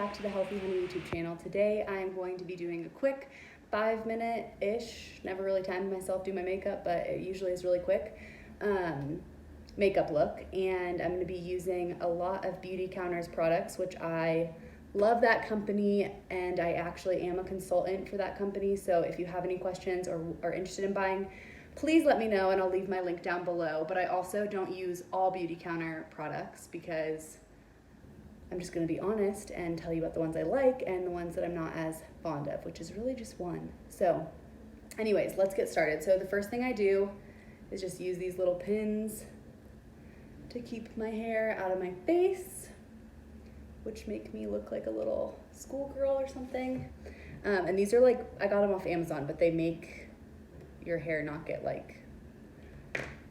back to the Healthy Honey YouTube channel. Today I'm going to be doing a quick 5-minute-ish, never really timed myself do my makeup, but it usually is really quick, makeup look. And I'm going to be using a lot of Beautycounter's products, which I love that company, and I actually am a consultant for that company. So if you have any questions or are interested in buying, please let me know and I'll leave my link down below. But I also don't use all Beautycounter products because I'm just going to be honest and tell you about the ones I like and the ones that I'm not as fond of, which is really just one. So anyways, let's get started. So the first thing I do is just use these little pins to keep my hair out of my face, which make me look like a little schoolgirl or something. And these are like, I got them off Amazon, but they make your hair not get like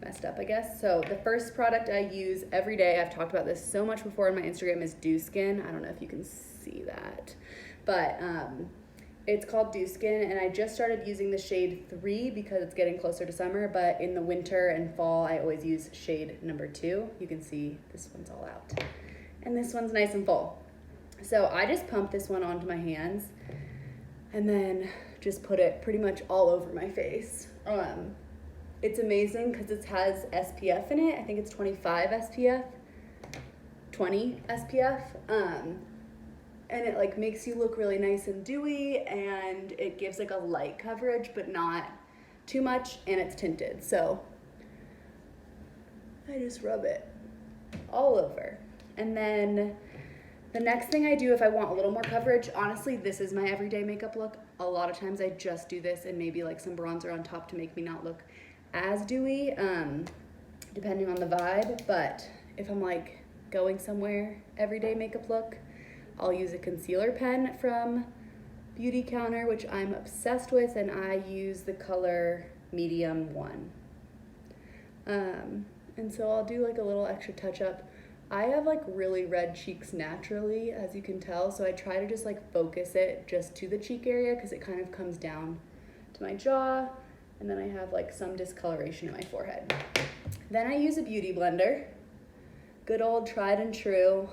messed up, I guess. So the first product I use every day, I've talked about this so much before on my Instagram, is Dew Skin. I don't know if you can see that, but it's called Dew Skin, and I just started using the shade 3 because it's getting closer to summer, but in the winter and fall, I always use shade number 2. You can see this one's all out, and this one's nice and full. So I just pump this one onto my hands and then just put it pretty much all over my face. It's amazing because it has SPF in it. I think it's 25 SPF, 20 SPF. And it like makes you look really nice and dewy, and it gives like a light coverage, but not too much, and it's tinted. So I just rub it all over. And then the next thing I do if I want a little more coverage, honestly, this is my everyday makeup look. A lot of times I just do this and maybe like some bronzer on top to make me not look as dewy, depending on the vibe. But if I'm like going somewhere, everyday makeup look, I'll use a concealer pen from Beautycounter, which I'm obsessed with, and I use the color medium 1. And so I'll do like a little extra touch up. I have like really red cheeks naturally, as you can tell, so I try to just like focus it just to the cheek area because it kind of comes down to my jaw, and then I have like some discoloration in my forehead. Then I use a beauty blender, good old tried and true.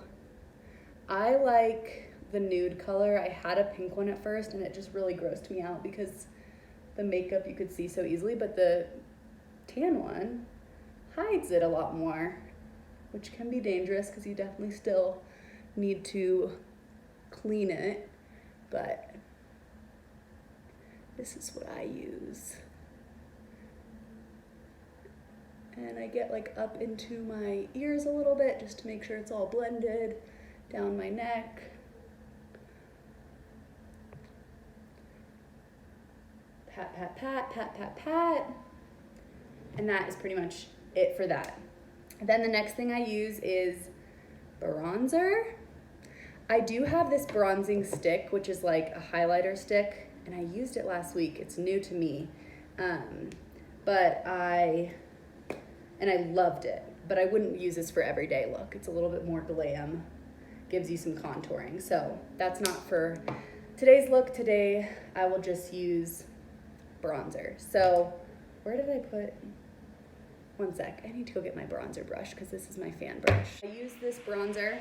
I like the nude color. I had a pink one at first and it just really grossed me out because the makeup you could see so easily, but the tan one hides it a lot more, which can be dangerous because you definitely still need to clean it, but this is what I use. And I get like up into my ears a little bit just to make sure it's all blended, down my neck. Pat, pat, pat, pat, pat, pat. And that is pretty much it for that. Then the next thing I use is bronzer. I do have this bronzing stick, which is like a highlighter stick, and I used it last week. It's new to me, but I loved it, but I wouldn't use this for everyday look. It's a little bit more glam, gives you some contouring. So that's not for today's look. Today I will just use bronzer. So where did I put? One sec, I need to go get my bronzer brush because this is my fan brush. I use this bronzer,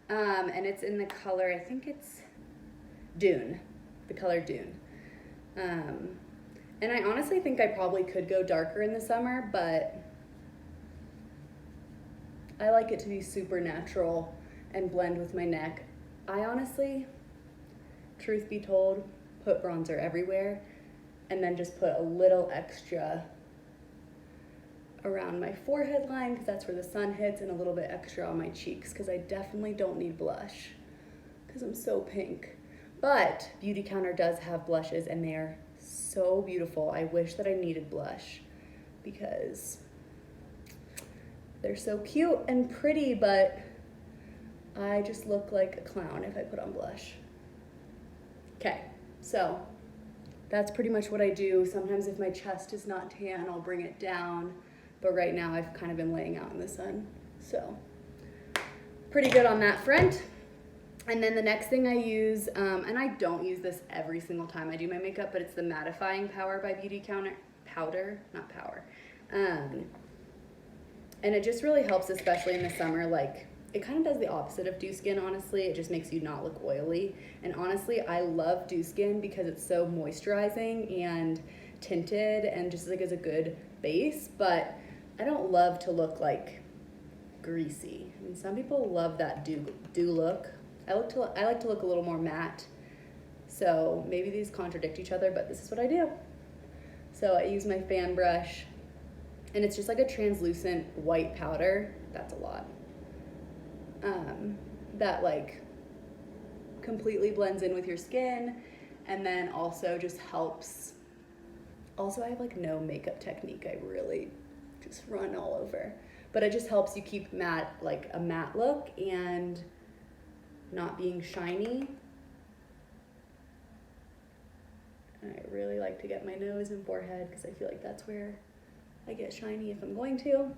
and it's in the color, I think it's Dune, the color Dune. And I honestly think I probably could go darker in the summer, but I like it to be super natural and blend with my neck. I honestly, truth be told, put bronzer everywhere and then just put a little extra around my forehead line because that's where the sun hits, and a little bit extra on my cheeks because I definitely don't need blush because I'm so pink. But Beautycounter does have blushes and they are so beautiful. I wish that I needed blush because they're so cute and pretty, but I just look like a clown if I put on blush. Okay, so that's pretty much what I do. Sometimes if my chest is not tan, I'll bring it down. But right now I've kind of been laying out in the sun. So pretty good on that front. And then the next thing I use, and I don't use this every single time I do my makeup, but it's the Mattifying Power by Beautycounter. Powder, not power. And it just really helps, especially in the summer. Like, it kind of does the opposite of Dew Skin, honestly. It just makes you not look oily. And honestly, I love Dew Skin because it's so moisturizing and tinted and just like is a good base, but I don't love to look like greasy. I mean, some people love that dew look. I like to look a little more matte. So maybe these contradict each other, but this is what I do. So I use my fan brush, and it's just like a translucent white powder. That's a lot. That like completely blends in with your skin, and then also just helps. Also, I have like no makeup technique. I really just run all over. But it just helps you keep matte, like a matte look and not being shiny. And I really like to get my nose and forehead because I feel like that's where I get shiny if I'm going to.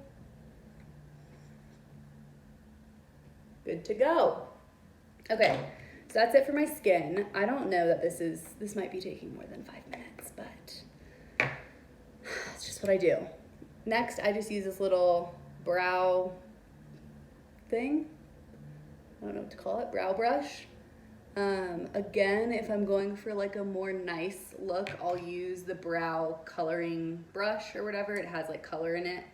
Good to go. Okay, so that's it for my skin. I don't know that this might be taking more than 5 minutes, but it's just what I do. Next, I just use this little brow thing. I don't know what to call it, brow brush. Again, if I'm going for like a more nice look, I'll use the brow coloring brush or whatever. It has like color in it,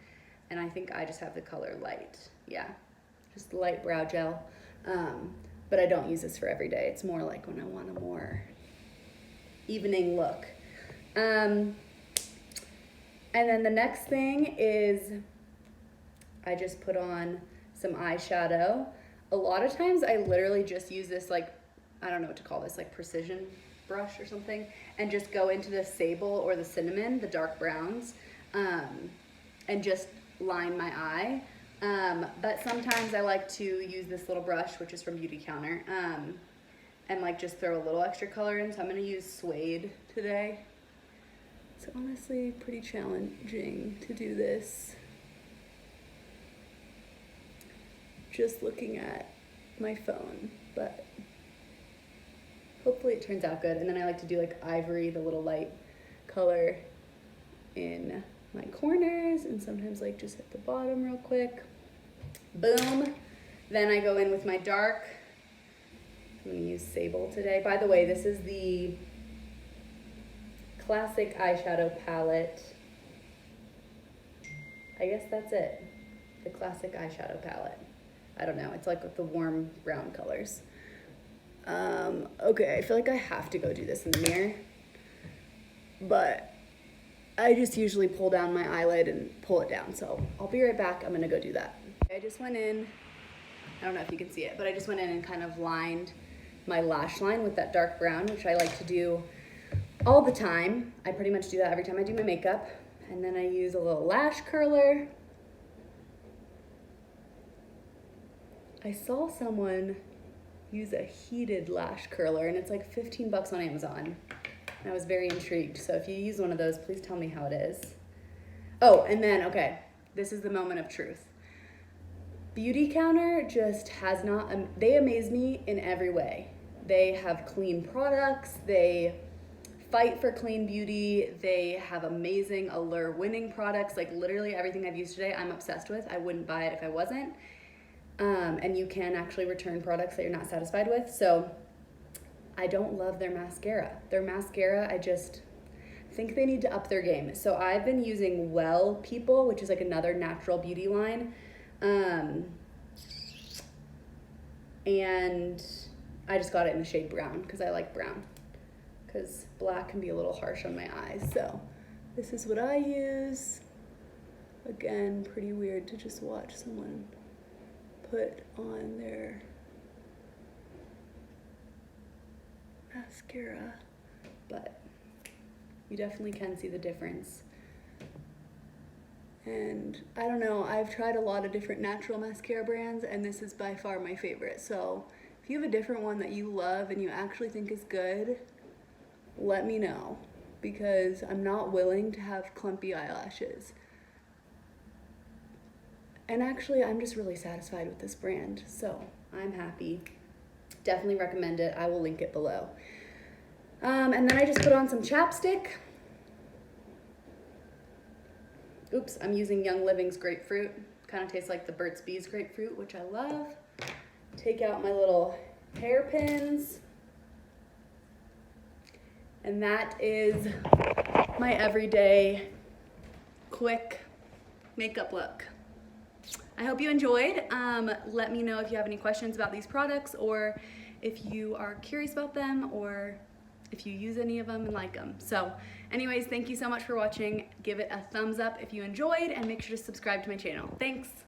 and I think I just have the color light. Yeah, just light brow gel. But I don't use this for every day. It's more like when I want a more evening look. And then the next thing is I just put on some eyeshadow. A lot of times I literally just use this like, I don't know what to call this, like precision brush or something, and just go into the sable or the cinnamon, the dark browns, and just line my eye. But sometimes I like to use this little brush, which is from Beauty Counter, and like just throw a little extra color in. So I'm gonna use Suede today. It's honestly pretty challenging to do this. Just looking at my phone, but hopefully it turns out good. And then I like to do like ivory, the little light color in my corners, and sometimes like just hit the bottom real quick. Boom. Then I go in with my dark. I'm gonna use Sable today. By the way, this is the classic eyeshadow palette. I guess that's it. The classic eyeshadow palette. I don't know, it's like with the warm brown colors. Okay, I feel like I have to go do this in the mirror, but I just usually pull down my eyelid and pull it down, so I'll be right back. I'm gonna go do that. I just went in, I don't know if you can see it, but I just went in and kind of lined my lash line with that dark brown, which I like to do all the time. I pretty much do that every time I do my makeup. And then I use a little lash curler. I saw someone use a heated lash curler, and it's like 15 bucks on Amazon. And I was very intrigued. So if you use one of those, please tell me how it is. Oh, and then, okay, this is the moment of truth. Beauty Counter just has not, they amaze me in every way. They have clean products, they fight for clean beauty, they have amazing Allure winning products. Like literally everything I've used today, I'm obsessed with. I wouldn't buy it if I wasn't. And you can actually return products that you're not satisfied with. So I don't love their mascara. Their mascara, I just think they need to up their game. So I've been using Well People, which is like another natural beauty line. And I just got it in the shade brown because I like brown, because black can be a little harsh on my eyes. So this is what I use. Again, pretty weird to just watch someone put on their mascara, but you definitely can see the difference. And I don't know, I've tried a lot of different natural mascara brands, and this is by far my favorite. So if you have a different one that you love and you actually think is good, let me know, because I'm not willing to have clumpy eyelashes. And actually, I'm just really satisfied with this brand, so I'm happy. Definitely recommend it. I will link it below. And then I just put on some chapstick. Oops, I'm using Young Living's grapefruit. Kind of tastes like the Burt's Bees grapefruit, which I love. take out my little hairpins. And that is my everyday quick makeup look. I hope you enjoyed. Let me know if you have any questions about these products, or if you are curious about them, or if you use any of them and like them. So anyways, thank you so much for watching. Give it a thumbs up if you enjoyed, and make sure to subscribe to my channel. Thanks.